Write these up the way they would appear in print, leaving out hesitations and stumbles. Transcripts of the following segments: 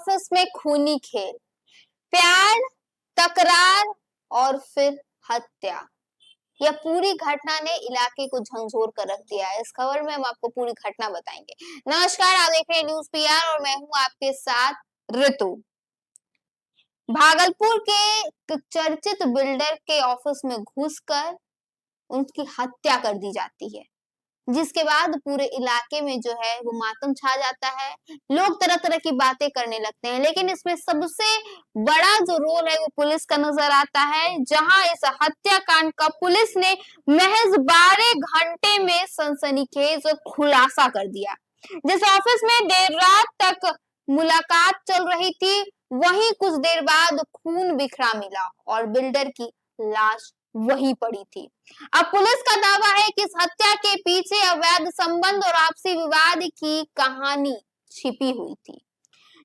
Office में खूनी खेल, प्यार, तकरार और फिर हत्या। यह पूरी घटना ने इलाके को झंझोर कर रख दिया है। इस खबर में हम आपको पूरी घटना बताएंगे। नमस्कार, आप देख रहे हैं न्यूज़ पीआर और मैं हूं आपके साथ ऋतु। भागलपुर के एक चर्चित बिल्डर के ऑफिस में घुसकर उनकी हत्या कर दी जाती है, जिसके बाद पूरे इलाके में जो है वो मातम छा जाता है। लोग तरह तरह की बातें करने लगते हैं, लेकिन इसमें सबसे बड़ा जो रोल है वो पुलिस का नजर आता है, जहां इस हत्याकांड का पुलिस ने महज 12 घंटे में सनसनीखेज खुलासा कर दिया। जिस ऑफिस में देर रात तक मुलाकात चल रही थी, वहीं कुछ देर बाद खून बिखरा मिला और बिल्डर की लाश वहीं पड़ी थी। अब पुलिस का दावा है कि इस हत्या के पीछे अवैध संबंध और आपसी विवाद की कहानी छिपी हुई थी।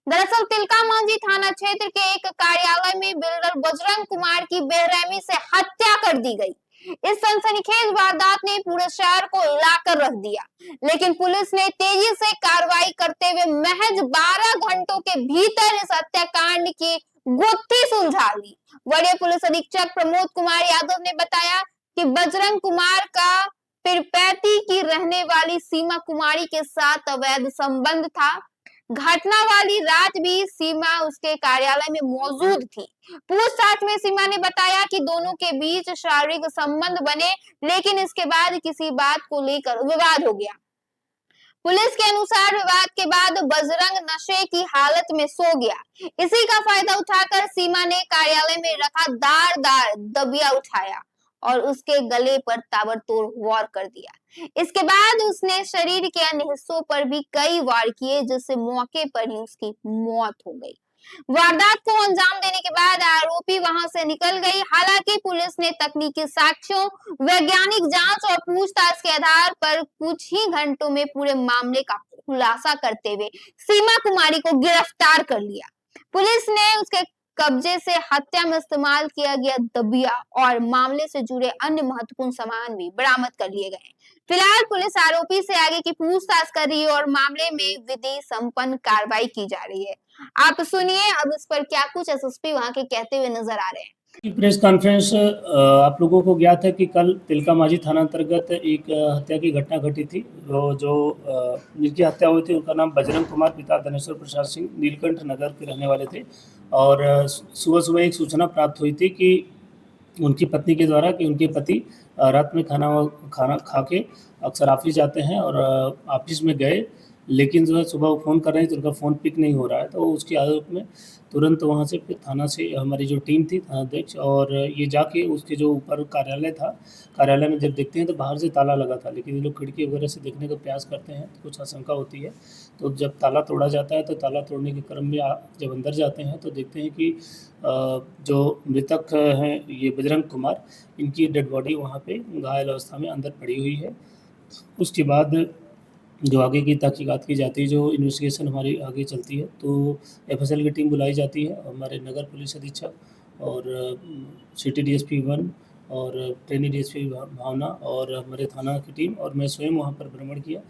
दरअसल तिलकामांझी थाना क्षेत्र के एक कार्यालय में बिल्डर बजरंग कुमार की बेरहमी से हत्या कर दी गई। इस सनसनीखेज वारदात ने पूरे शहर को हिलाकर रख दिया, लेकिन पुलिस ने तेजी से कार्रवाई करते हुए महज 12 घंटों के भीतर इस हत्याकांड की गुत्थी सुलझा ली। वरीय पुलिस अधीक्षक प्रमोद कुमार यादव ने बताया कि बजरंग कुमार का पिरपैती की रहने वाली सीमा कुमारी के साथ अवैध संबंध था। घटना वाली रात भी सीमा उसके कार्यालय में मौजूद थी। पूछताछ में सीमा ने बताया कि दोनों के बीच शारीरिक संबंध बने, लेकिन इसके बाद किसी बात को लेकर विवाद हो गया। पुलिस के अनुसार विवाद के बाद बजरंग नशे की हालत में सो गया। इसी का फायदा उठाकर सीमा ने कार्यालय में रखा धारदार दबिया उठाया और उसके गले पर ताबड़तोड़ वार कर दिया। इसके बाद उसने शरीर के अन्य हिस्सों पर भी कई वार किए, जिससे मौके पर ही उसकी मौत हो गई। वारदात को अंजाम देने के बाद आरोपी वहां से निकल गई। हालांकि पुलिस ने तकनीकी साक्ष्यों, वैज्ञानिक जांच और पूछताछ के आधार पर कुछ ही घंटों में पूरे मामले का खुलासा करते हुए सीमा कुमारी को गिरफ्तार कर लिया। पुलिस ने उसके कब्जे से हत्या में इस्तेमाल किया गया दबिया और मामले से जुड़े अन्य महत्वपूर्ण सामान भी बरामद कर लिए गए। फिलहाल पुलिस आरोपी से आगे की पूछताछ कर रही है और मामले में विधि संपन्न कार्रवाई की जा रही है। आप सुनिए अब इस पर क्या कुछ एसएसपी वहां के कहते हुए नजर आ रहे हैं। प्रेस कॉन्फ्रेंस आप लोगों को ज्ञात है कि कल तिलकामांझी थाना अंतर्गत एक हत्या की घटना घटी थी। जो जिनकी हत्या हुई थी उनका नाम बजरंग कुमार, पिता धनेश्वर प्रसाद सिंह, नीलकंठ नगर के रहने वाले थे। और सुबह सुबह एक सूचना प्राप्त हुई थी कि उनकी पत्नी के द्वारा कि उनके पति रात में खाना खा के अक्सर ऑफिस जाते हैं और ऑफिस में गए, लेकिन जो है सुबह वो फ़ोन कर रहे हैं तो उनका फ़ोन पिक नहीं हो रहा है। तो उसकी आदत में तुरंत वहाँ से फिर थाना से हमारी जो टीम थी थानाध्यक्ष और ये जाके उसके जो ऊपर कार्यालय था, कार्यालय में जब देखते हैं तो बाहर से ताला लगा था, लेकिन ये लोग खिड़की वगैरह से देखने का प्रयास करते हैं तो कुछ आशंका होती है। तो जब ताला तोड़ा जाता है तो ताला तोड़ने के क्रम में जब अंदर जाते हैं तो देखते हैं कि जो मृतक हैं ये बजरंग कुमार, इनकी डेड बॉडी वहाँ पे घायल अवस्था में अंदर पड़ी हुई है। उसके बाद जो आगे की तहकीकात की जाती है, जो इन्वेस्टिगेशन हमारी आगे चलती है, तो एफएसएल की टीम बुलाई जाती है। हमारे नगर पुलिस अधीक्षक और सिटी डीएसपी 1 और ट्रेनी डीएसपी भावना और हमारे थाना की टीम और मैं स्वयं वहाँ पर भ्रमण किया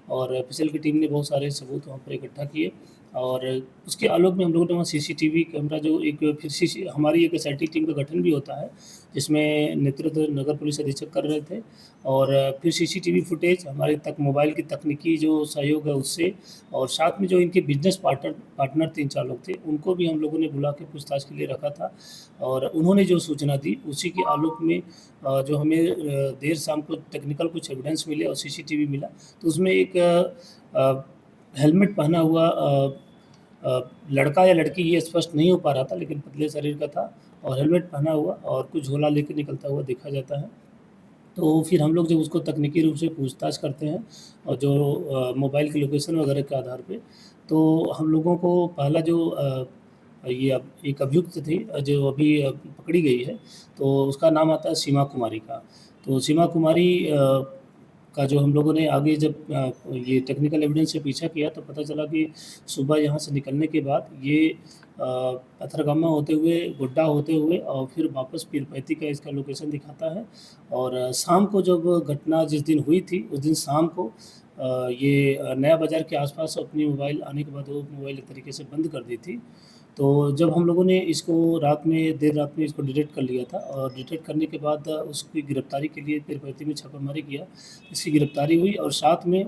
और एफएसएल की टीम ने बहुत सारे सबूत वहाँ पर इकट्ठा किए। और उसके आलोक में हम लोगों ने वहाँ सीसीटीवी कैमरा जो एक फिर हमारी एक एसआईटी टीम का गठन भी होता है, जिसमें नेतृत्व नगर पुलिस अधीक्षक कर रहे थे। और फिर सीसीटीवी फुटेज हमारे तक मोबाइल की तकनीकी जो सहयोग है उससे, और साथ में जो इनके बिजनेस पार्टनर 3-4 लोग थे उनको भी हम लोगों ने बुला के पूछताछ के लिए रखा था। और उन्होंने जो सूचना दी उसी के आलोक में जो हमें देर शाम को टेक्निकल कुछ एविडेंस मिले और सीसीटीवी मिला, तो उसमें एक हेलमेट पहना हुआ लड़का या लड़की ये स्पष्ट नहीं हो पा रहा था, लेकिन पतले शरीर का था और हेलमेट पहना हुआ और कुछ झोला लेकर निकलता हुआ देखा जाता है। तो फिर हम लोग जब उसको तकनीकी रूप से पूछताछ करते हैं और जो मोबाइल की लोकेशन वगैरह के आधार पे, तो हम लोगों को पहला जो ये एक अभियुक्त थी जो अभी पकड़ी गई है, तो उसका नाम आता है सीमा कुमारी का। तो सीमा कुमारी का जो हम लोगों ने आगे जब ये टेक्निकल एविडेंस से पीछा किया तो पता चला कि सुबह यहाँ से निकलने के बाद ये पथरगामा होते हुए, गोड्डा होते हुए और फिर वापस पीरपैंती का इसका लोकेशन दिखाता है। और शाम को जब घटना जिस दिन हुई थी उस दिन शाम को ये नया बाज़ार के आस-पास अपनी मोबाइल आने के बाद वो मोबाइल एक तरीके से बंद कर दी थी। तो जब हम लोगों ने इसको देर रात में इसको डिटेक्ट कर लिया था और डिटेक्ट करने के बाद उसकी गिरफ्तारी के लिए तिरुपति में छापामारी किया। इसकी गिरफ्तारी हुई और साथ में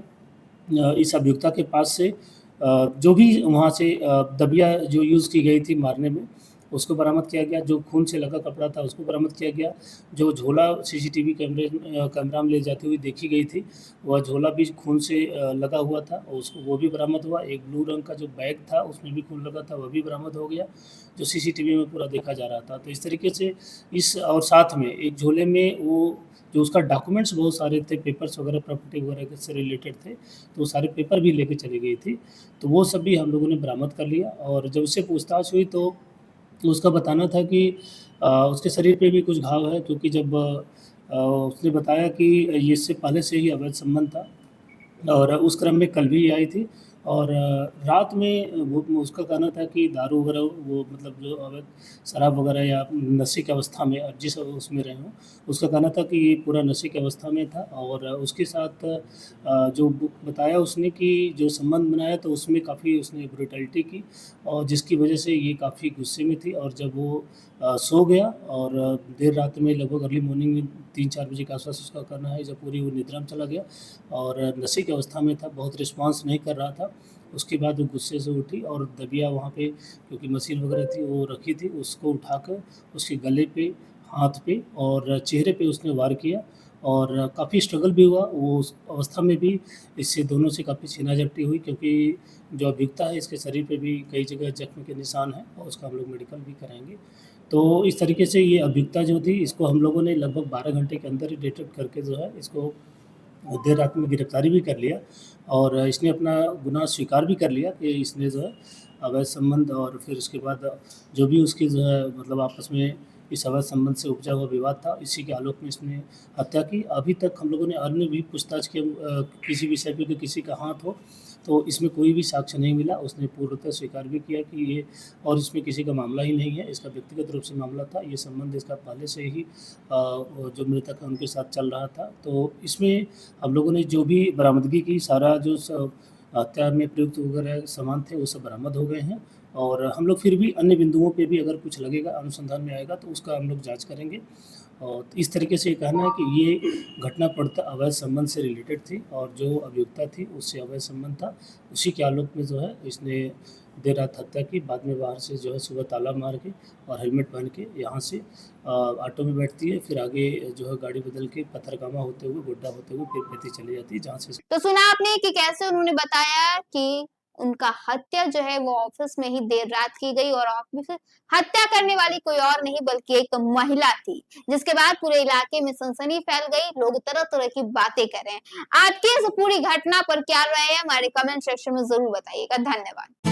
इस अभियुक्ता के पास से जो भी वहाँ से दबिया जो यूज़ की गई थी मारने में, उसको बरामद किया गया। जो खून से लगा कपड़ा था, उसको बरामद किया गया। जो झोला सीसीटीवी कैमरा में ले जाती हुई देखी गई थी, वह झोला भी खून से लगा हुआ था और उसको वो भी बरामद हुआ। एक ब्लू रंग का जो बैग था, उसमें भी खून लगा था, वह भी बरामद हो गया, जो सीसीटीवी में पूरा देखा जा रहा था। तो इस तरीके से इस और साथ में एक झोले में वो जो उसका डॉक्यूमेंट्स बहुत सारे थे, पेपर्स वगैरह, प्रॉपर्टी वगैरह से रिलेटेड थे, तो वो सारे पेपर भी लेके चली गई थी। तो वो सब भी हम लोगों ने बरामद कर लिया और जब उससे पूछताछ हुई तो उसका बताना था कि उसके शरीर पे भी कुछ घाव है क्योंकि जब उसने बताया कि ये इससे पहले से ही अवैध संबंध था और उस क्रम में कल भी आई थी और रात में वो उसका कहना था कि दारू वगैरह वो मतलब जो अवैध शराब वगैरह या नशे की अवस्था में जिस उसमें रहे हों, उसका कहना था कि ये पूरा नशे की अवस्था में था और उसके साथ जो बताया उसने कि जो संबंध बनाया तो उसमें काफ़ी उसने ब्रुटैलिटी की और जिसकी वजह से ये काफ़ी गुस्से में थी और जब वो सो गया और देर रात में लगभग अर्ली मॉर्निंग में 3-4 बजे के आस-पास उसका कहना है जब पूरी वो निद्रा में चला गया और नशे की अवस्था में था, बहुत रिस्पॉन्स नहीं कर रहा था। उसके बाद वो गुस्से से उठी और दबिया वहाँ पे क्योंकि मशीन वगैरह थी वो रखी थी, उसको उठाकर उसके गले पे, हाथ पे और चेहरे पे उसने वार किया और काफ़ी स्ट्रगल भी हुआ। वो उस अवस्था में भी इससे दोनों से काफ़ी छीना-झपटी हुई क्योंकि जो अभियुक्ता है इसके शरीर पे भी कई जगह जख्म के निशान हैं और उसका हम लोग मेडिकल भी कराएँगे। तो इस तरीके से ये अभियुक्ता जो थी इसको हम लोगों ने लगभग 12 घंटे के अंदर ही डिटेक्ट करके जो है इसको देर रात में गिरफ्तारी भी कर लिया और इसने अपना गुनाह स्वीकार भी कर लिया कि इसने जो है अवैध संबंध और फिर उसके बाद जो भी उसकी जो है मतलब आपस में इस अवैध संबंध से उपजा हुआ विवाद था, इसी के आलोक में इसने हत्या की। अभी तक हम लोगों ने अन्य भी पूछताछ की किसी विषय पे कि किसी का हाथ हो, तो इसमें कोई भी साक्ष्य नहीं मिला। उसने पूर्णतः स्वीकार भी किया कि ये और इसमें किसी का मामला ही नहीं है, इसका व्यक्तिगत रूप से मामला था। ये संबंध इसका पहले से ही वो जो मृतक है उनके साथ चल रहा था। तो इसमें हम लोगों ने जो भी बरामदगी की सारा जो हत्या में प्रयुक्त वगैरह सामान थे वो सब बरामद हो गए हैं और हम लोग फिर भी अन्य बिंदुओं पे भी अगर कुछ लगेगा अनुसंधान में आएगा तो उसका हम लोग जाँच करेंगे। और इस तरीके से ये कहना है कि ये घटना पूर्णतः अवैध संबंध से रिलेटेड थी और जो अभियुक्ता थी उससे अवैध संबंध था। उसी के आलोक में जो है इसने देर रात हत्या की, बाद में बाहर से जो है सुबह ताला मार के और हेलमेट पहन के यहाँ से ऑटो में बैठती है, फिर आगे जो है गाड़ी बदल के पथरगामा होते हुए, गोड्डा होते हुए फिर बेती चली जाती है जहाँ से तो सुना आपने कि कैसे उन्होंने बताया कि उनका हत्या जो है वो ऑफिस में ही देर रात की गई और ऑफिस हत्या करने वाली कोई और नहीं बल्कि एक महिला थी, जिसके बाद पूरे इलाके में सनसनी फैल गई, लोग तरह-तरह की बातें कर रहे हैं। आपकी इस पूरी घटना पर क्या राय है हमारे कमेंट सेक्शन में ज़रूर बताइएगा। धन्यवाद।